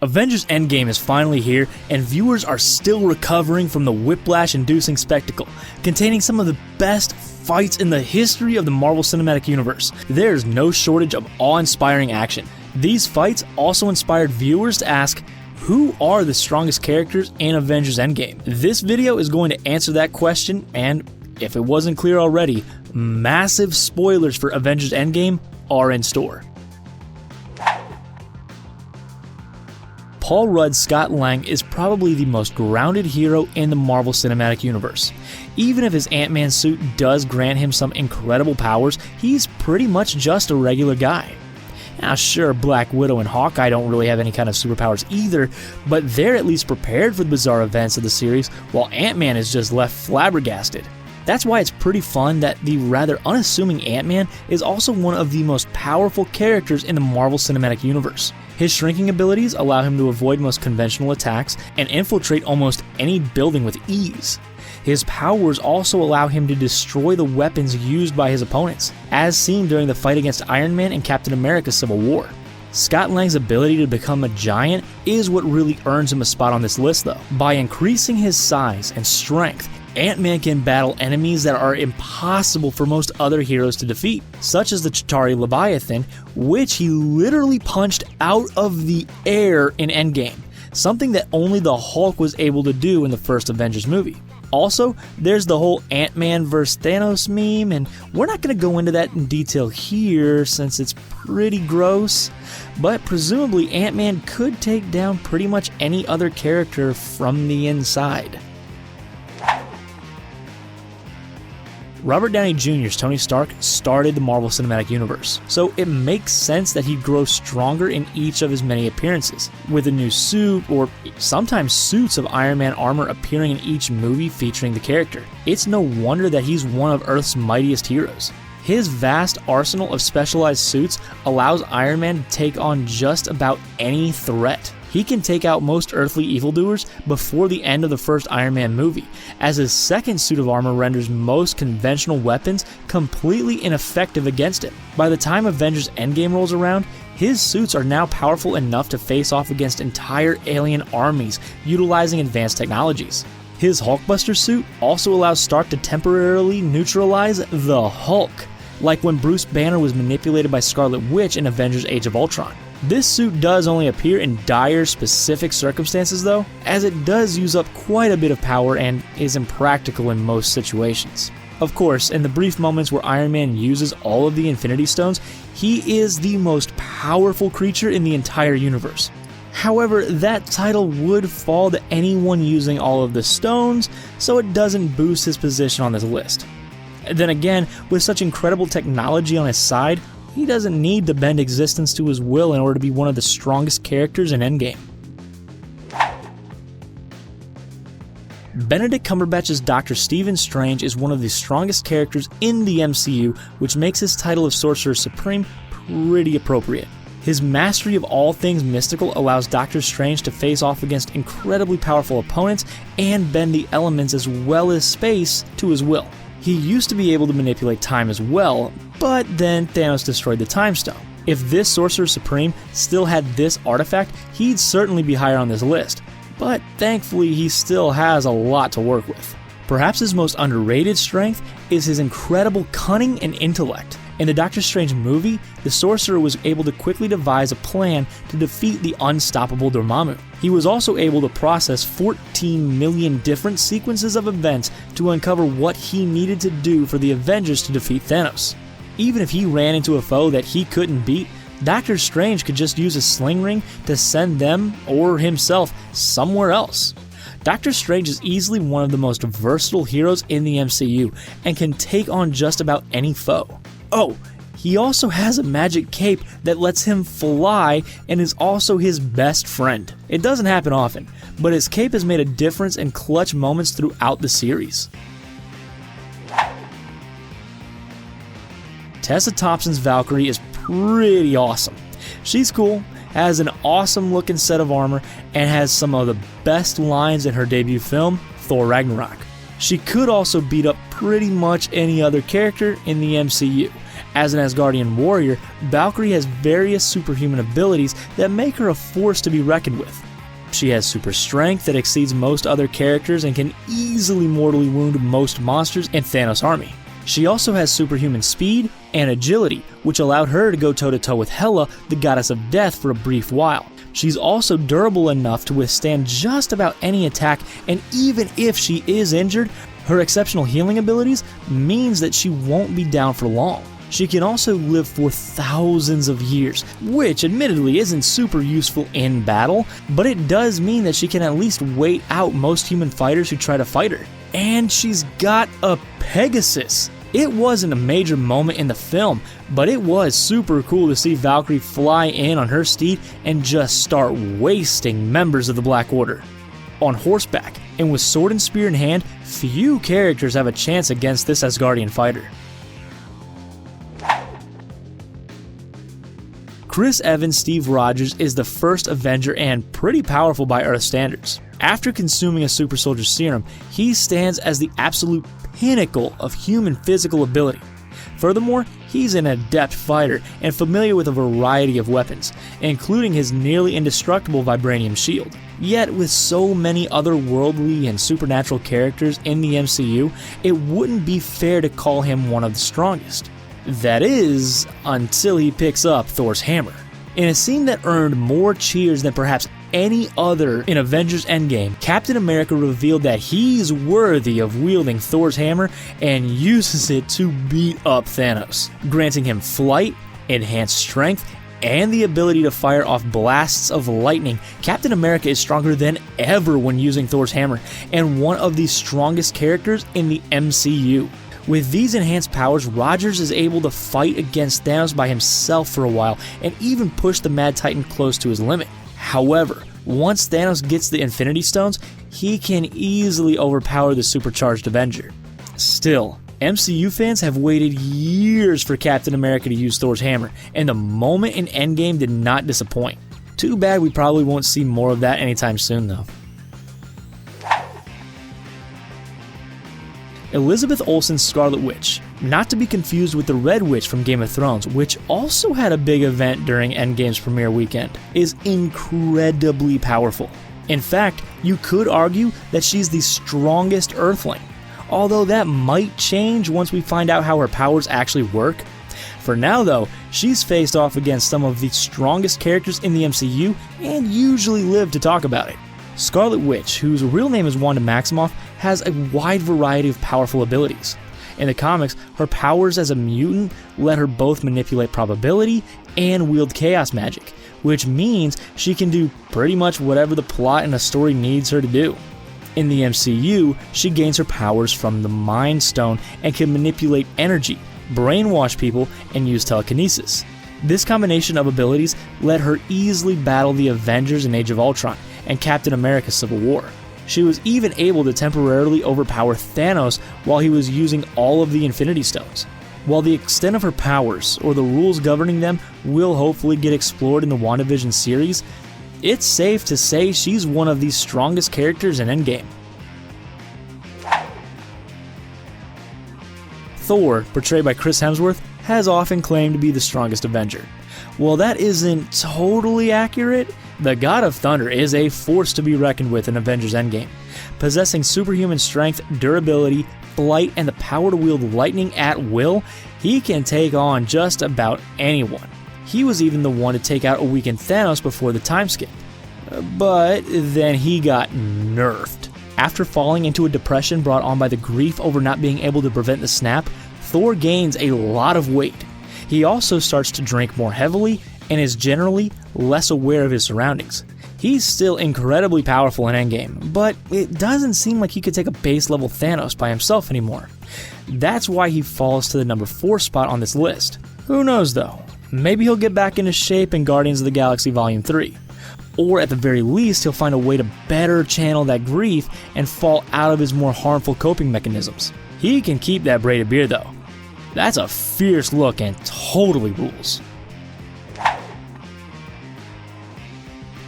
Avengers Endgame is finally here, and viewers are still recovering from the whiplash-inducing spectacle, containing some of the best fights in the history of the Marvel Cinematic Universe. There's no shortage of awe-inspiring action. These fights also inspired viewers to ask, who are the strongest characters in Avengers Endgame? This video is going to answer that question, and if it wasn't clear already, massive spoilers for Avengers Endgame are in store. Paul Rudd's Scott Lang is probably the most grounded hero in the Marvel Cinematic Universe. Even if his Ant-Man suit does grant him some incredible powers, he's pretty much just a regular guy. Now sure, Black Widow and Hawkeye don't really have any kind of superpowers either, but they're at least prepared for the bizarre events of the series, while Ant-Man is just left flabbergasted. That's why it's pretty fun that the rather unassuming Ant-Man is also one of the most powerful characters in the Marvel Cinematic Universe. His shrinking abilities allow him to avoid most conventional attacks and infiltrate almost any building with ease. His powers also allow him to destroy the weapons used by his opponents, as seen during the fight against Iron Man and Captain America Civil War. Scott Lang's ability to become a giant is what really earns him a spot on this list though. By increasing his size and strength, Ant-Man can battle enemies that are impossible for most other heroes to defeat, such as the Chitauri Leviathan, which he literally punched out of the air in Endgame, something that only the Hulk was able to do in the first Avengers movie. Also, there's the whole Ant-Man vs. Thanos meme, and we're not going to go into that in detail here since it's pretty gross, but presumably Ant-Man could take down pretty much any other character from the inside. Robert Downey Jr.'s Tony Stark started the Marvel Cinematic Universe, so it makes sense that he'd grow stronger in each of his many appearances, with a new suit or sometimes suits of Iron Man armor appearing in each movie featuring the character. It's no wonder that he's one of Earth's mightiest heroes. His vast arsenal of specialized suits allows Iron Man to take on just about any threat. He can take out most earthly evildoers before the end of the first Iron Man movie, as his second suit of armor renders most conventional weapons completely ineffective against him. By the time Avengers Endgame rolls around, his suits are now powerful enough to face off against entire alien armies utilizing advanced technologies. His Hulkbuster suit also allows Stark to temporarily neutralize the Hulk, like when Bruce Banner was manipulated by Scarlet Witch in Avengers Age of Ultron. This suit does only appear in dire specific circumstances though, as it does use up quite a bit of power and is impractical in most situations. Of course, in the brief moments where Iron Man uses all of the Infinity Stones, he is the most powerful creature in the entire universe. However, that title would fall to anyone using all of the stones, so it doesn't boost his position on this list. Then again, with such incredible technology on his side, he doesn't need to bend existence to his will in order to be one of the strongest characters in Endgame. Benedict Cumberbatch's Dr. Stephen Strange is one of the strongest characters in the MCU, which makes his title of Sorcerer Supreme pretty appropriate. His mastery of all things mystical allows Doctor Strange to face off against incredibly powerful opponents and bend the elements as well as space to his will. He used to be able to manipulate time as well, but then Thanos destroyed the Time Stone. If this Sorcerer Supreme still had this artifact, he'd certainly be higher on this list, but thankfully he still has a lot to work with. Perhaps his most underrated strength is his incredible cunning and intellect. In the Doctor Strange movie, the Sorcerer was able to quickly devise a plan to defeat the unstoppable Dormammu. He was also able to process 14 million different sequences of events to uncover what he needed to do for the Avengers to defeat Thanos. Even if he ran into a foe that he couldn't beat, Doctor Strange could just use a sling ring to send them, or himself, somewhere else. Doctor Strange is easily one of the most versatile heroes in the MCU and can take on just about any foe. Oh, he also has a magic cape that lets him fly and is also his best friend. It doesn't happen often, but his cape has made a difference in clutch moments throughout the series. Tessa Thompson's Valkyrie is pretty awesome. She's cool, has an awesome looking set of armor, and has some of the best lines in her debut film, Thor Ragnarok. She could also beat up pretty much any other character in the MCU. As an Asgardian warrior, Valkyrie has various superhuman abilities that make her a force to be reckoned with. She has super strength that exceeds most other characters and can easily mortally wound most monsters in Thanos' army. She also has superhuman speed and agility, which allowed her to go toe-to-toe with Hela, the goddess of death, for a brief while. She's also durable enough to withstand just about any attack, and even if she is injured, her exceptional healing abilities means that she won't be down for long. She can also live for thousands of years, which admittedly isn't super useful in battle, but it does mean that she can at least wait out most human fighters who try to fight her. And she's got a Pegasus. It wasn't a major moment in the film, but it was super cool to see Valkyrie fly in on her steed and just start wasting members of the Black Order. On horseback, and with sword and spear in hand, few characters have a chance against this Asgardian fighter. Chris Evans' Steve Rogers is the first Avenger and pretty powerful by Earth standards. After consuming a super soldier serum, he stands as the absolute pinnacle of human physical ability. Furthermore, he's an adept fighter and familiar with a variety of weapons, including his nearly indestructible vibranium shield. Yet, with so many otherworldly and supernatural characters in the MCU, it wouldn't be fair to call him one of the strongest. That is, until he picks up Thor's hammer. In a scene that earned more cheers than perhaps any other in Avengers Endgame, Captain America revealed that he's worthy of wielding Thor's hammer and uses it to beat up Thanos, granting him flight, enhanced strength, and the ability to fire off blasts of lightning. Captain America is stronger than ever when using Thor's hammer, and one of the strongest characters in the MCU. With these enhanced powers, Rogers is able to fight against Thanos by himself for a while, and even push the Mad Titan close to his limit. However, once Thanos gets the Infinity Stones, he can easily overpower the supercharged Avenger. Still, MCU fans have waited years for Captain America to use Thor's hammer, and the moment in Endgame did not disappoint. Too bad we probably won't see more of that anytime soon though. Elizabeth Olsen's Scarlet Witch, not to be confused with the Red Witch from Game of Thrones, which also had a big event during Endgame's premiere weekend, is incredibly powerful. In fact, you could argue that she's the strongest Earthling, although that might change once we find out how her powers actually work. For now though, she's faced off against some of the strongest characters in the MCU and usually live to talk about it. Scarlet Witch, whose real name is Wanda Maximoff, has a wide variety of powerful abilities. In the comics, her powers as a mutant let her both manipulate probability and wield chaos magic, which means she can do pretty much whatever the plot in a story needs her to do. In the MCU, she gains her powers from the Mind Stone and can manipulate energy, brainwash people, and use telekinesis. This combination of abilities let her easily battle the Avengers in Age of Ultron and Captain America Civil War. She was even able to temporarily overpower Thanos while he was using all of the Infinity Stones. While the extent of her powers, or the rules governing them, will hopefully get explored in the WandaVision series, it's safe to say she's one of the strongest characters in Endgame. Thor, portrayed by Chris Hemsworth, has often claimed to be the strongest Avenger. While that isn't totally accurate, the God of Thunder is a force to be reckoned with in Avengers Endgame. Possessing superhuman strength, durability, flight, and the power to wield lightning at will, he can take on just about anyone. He was even the one to take out a weakened Thanos before the time skip. But then he got nerfed. After falling into a depression brought on by the grief over not being able to prevent the snap, Thor gains a lot of weight. He also starts to drink more heavily and is generally less aware of his surroundings. He's still incredibly powerful in Endgame, but it doesn't seem like he could take a base level Thanos by himself anymore. That's why he falls to the number 4 spot on this list. Who knows though, maybe he'll get back into shape in Guardians of the Galaxy Volume 3. Or at the very least, he'll find a way to better channel that grief and fall out of his more harmful coping mechanisms. He can keep that braided beard though. That's a fierce look and totally rules.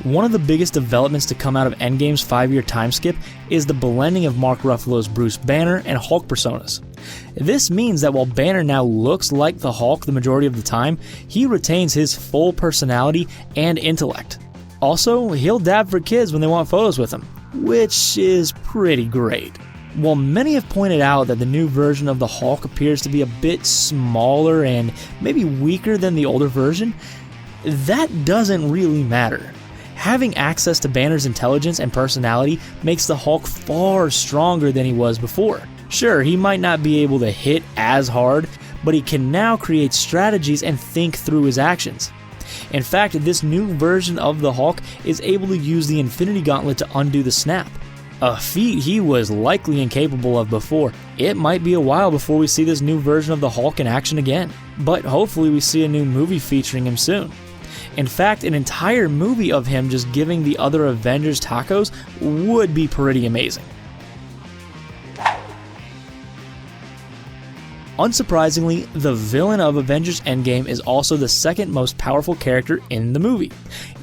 One of the biggest developments to come out of Endgame's 5-year time skip is the blending of Mark Ruffalo's Bruce Banner and Hulk personas. This means that while Banner now looks like the Hulk the majority of the time, he retains his full personality and intellect. Also, he'll dab for kids when they want photos with him, which is pretty great. While many have pointed out that the new version of the Hulk appears to be a bit smaller and maybe weaker than the older version, that doesn't really matter. Having access to Banner's intelligence and personality makes the Hulk far stronger than he was before. Sure, he might not be able to hit as hard, but he can now create strategies and think through his actions. In fact, this new version of the Hulk is able to use the Infinity Gauntlet to undo the snap, a feat he was likely incapable of before. It might be a while before we see this new version of the Hulk in action again, but hopefully we see a new movie featuring him soon. In fact, an entire movie of him just giving the other Avengers tacos would be pretty amazing. Unsurprisingly, the villain of Avengers Endgame is also the second most powerful character in the movie.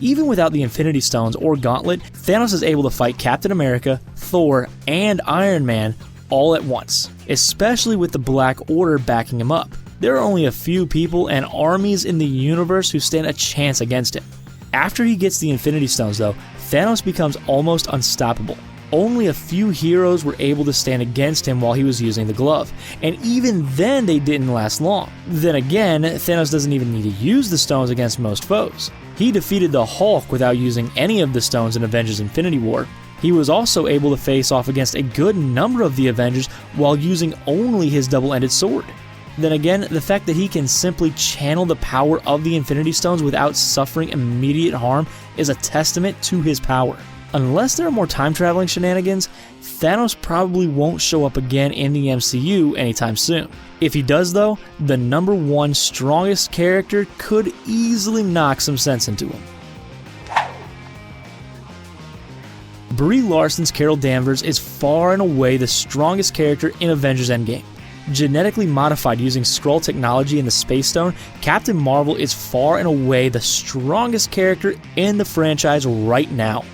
Even without the Infinity Stones or Gauntlet, Thanos is able to fight Captain America, Thor, and Iron Man all at once, especially with the Black Order backing him up. There are only a few people and armies in the universe who stand a chance against him. After he gets the Infinity Stones though, Thanos becomes almost unstoppable. Only a few heroes were able to stand against him while he was using the glove, and even then they didn't last long. Then again, Thanos doesn't even need to use the stones against most foes. He defeated the Hulk without using any of the stones in Avengers Infinity War. He was also able to face off against a good number of the Avengers while using only his double-ended sword. Then again, the fact that he can simply channel the power of the Infinity Stones without suffering immediate harm is a testament to his power. Unless there are more time-traveling shenanigans, Thanos probably won't show up again in the MCU anytime soon. If he does though, the number one strongest character could easily knock some sense into him. Brie Larson's Carol Danvers is far and away the strongest character in Avengers Endgame. Genetically modified using Skrull technology in the Space Stone, Captain Marvel is far and away the strongest character in the franchise right now.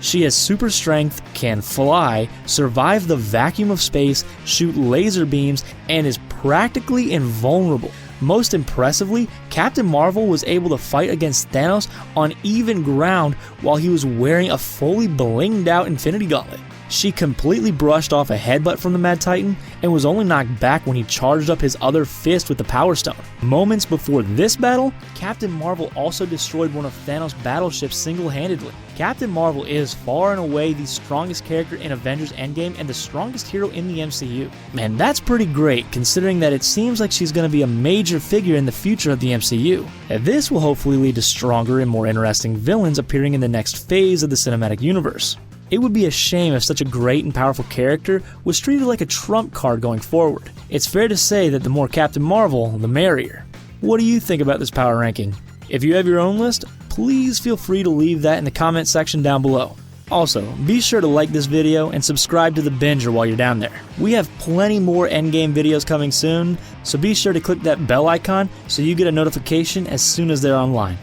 She has super strength, can fly, survive the vacuum of space, shoot laser beams, and is practically invulnerable. Most impressively, Captain Marvel was able to fight against Thanos on even ground while he was wearing a fully blinged out Infinity Gauntlet. She completely brushed off a headbutt from the Mad Titan and was only knocked back when he charged up his other fist with the Power Stone. Moments before this battle, Captain Marvel also destroyed one of Thanos' battleships single-handedly. Captain Marvel is far and away the strongest character in Avengers Endgame and the strongest hero in the MCU. Man, that's pretty great considering that it seems like she's going to be a major figure in the future of the MCU. And this will hopefully lead to stronger and more interesting villains appearing in the next phase of the cinematic universe. It would be a shame if such a great and powerful character was treated like a trump card going forward. It's fair to say that the more Captain Marvel, the merrier. What do you think about this power ranking? If you have your own list, please feel free to leave that in the comment section down below. Also, be sure to like this video and subscribe to The Binger while you're down there. We have plenty more Endgame videos coming soon, so be sure to click that bell icon so you get a notification as soon as they're online.